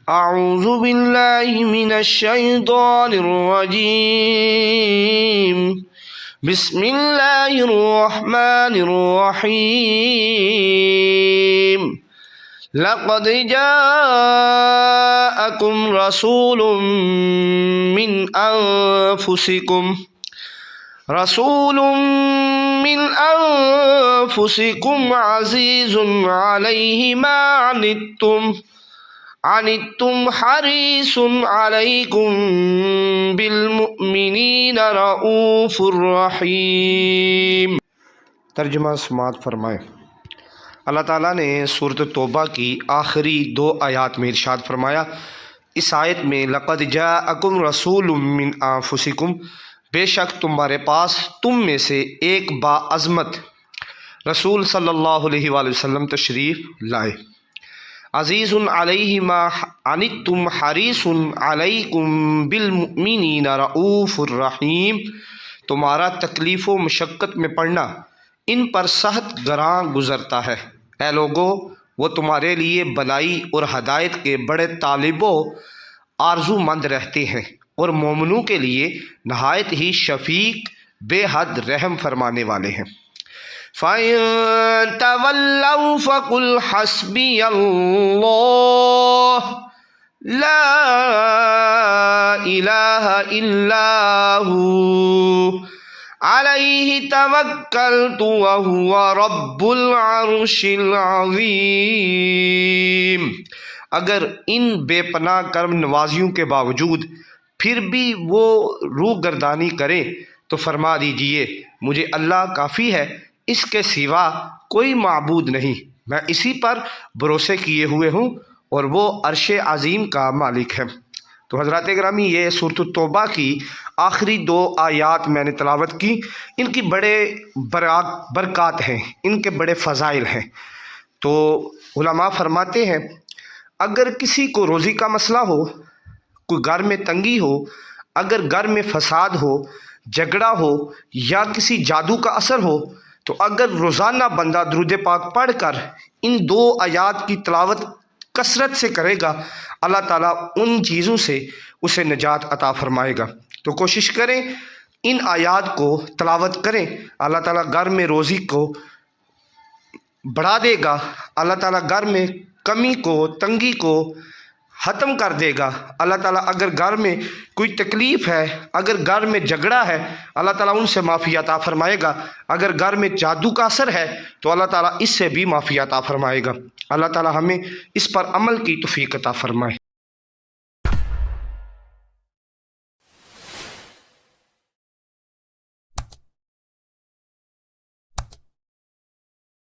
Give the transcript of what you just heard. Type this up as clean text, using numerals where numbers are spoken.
اعوذ باللہ من الشیطان الرجیم بسم اللہ الرحمن الرحیم لقد جاءکم رسول من انفسکم عزیز علیہ ما عنتم حریص علیکم بالمؤمنین رؤوف الرحیم۔ ترجمہ سماعت فرمائیں۔ اللہ تعالیٰ نے سورۃ توبہ کی آخری 2 آیات میں ارشاد فرمایا، اس آیت میں لقد جاءکم رسول من انفسکم، بے شک تمہارے پاس تم میں سے ایک باعظمت رسول صلی اللہ علیہ وآلہ وسلم تشریف لائے۔ عزیز علیہ ما عنتم حریص علیکم بالمؤمنین رؤوف الرحیم، تمہارا تکلیف و مشقت میں پڑنا ان پر سخت گراں گزرتا ہے۔ اے لوگو، وہ تمہارے لیے بلائی اور ہدایت کے بڑے طالب و آرزو مند رہتے ہیں اور مومنوں کے لیے نہایت ہی شفیق بے حد رحم فرمانے والے ہیں۔ فَإِن تَوَلَّوْا فَقُلْ حَسْبِيَ اللَّهُ لَا إِلَٰهَ إِلَّا هُوَ عَلَيْهِ تَوَكَّلْتُ وَهُوَ رَبُّ الْعَرْشِ الْعَظِيمِ۔ اگر ان بے پناہ کرم نوازیوں کے باوجود پھر بھی وہ روگردانی کریں تو فرما دیجئے، مجھے اللہ کافی ہے، اس کے سوا کوئی معبود نہیں، میں اسی پر بھروسے کیے ہوئے ہوں اور وہ عرش عظیم کا مالک ہے۔ تو حضرات گرامی، یہ سورۃ التوبہ کی آخری 2 آیات میں نے تلاوت کی، ان کی بڑے برکات ہیں، ان کے بڑے فضائل ہیں۔ تو علماء فرماتے ہیں اگر کسی کو روزی کا مسئلہ ہو، کوئی گھر میں تنگی ہو، اگر گھر میں فساد ہو، جھگڑا ہو یا کسی جادو کا اثر ہو، تو اگر روزانہ بندہ درود پاک پڑھ کر ان 2 آیات کی تلاوت کثرت سے کرے گا، اللہ تعالیٰ ان چیزوں سے اسے نجات عطا فرمائے گا۔ تو کوشش کریں، ان آیات کو تلاوت کریں، اللہ تعالیٰ گھر میں روزی کو بڑھا دے گا، اللہ تعالیٰ گھر میں کمی کو، تنگی کو ختم کر دے گا۔ اللہ تعالیٰ اگر گھر میں کوئی تکلیف ہے، اگر گھر میں جھگڑا ہے، اللہ تعالیٰ ان سے معافی عطا فرمائے گا۔ اگر گھر میں جادو کا اثر ہے تو اللہ تعالیٰ اس سے بھی معافی عطا فرمائے گا۔ اللہ تعالیٰ ہمیں اس پر عمل کی توفیق عطا فرمائے۔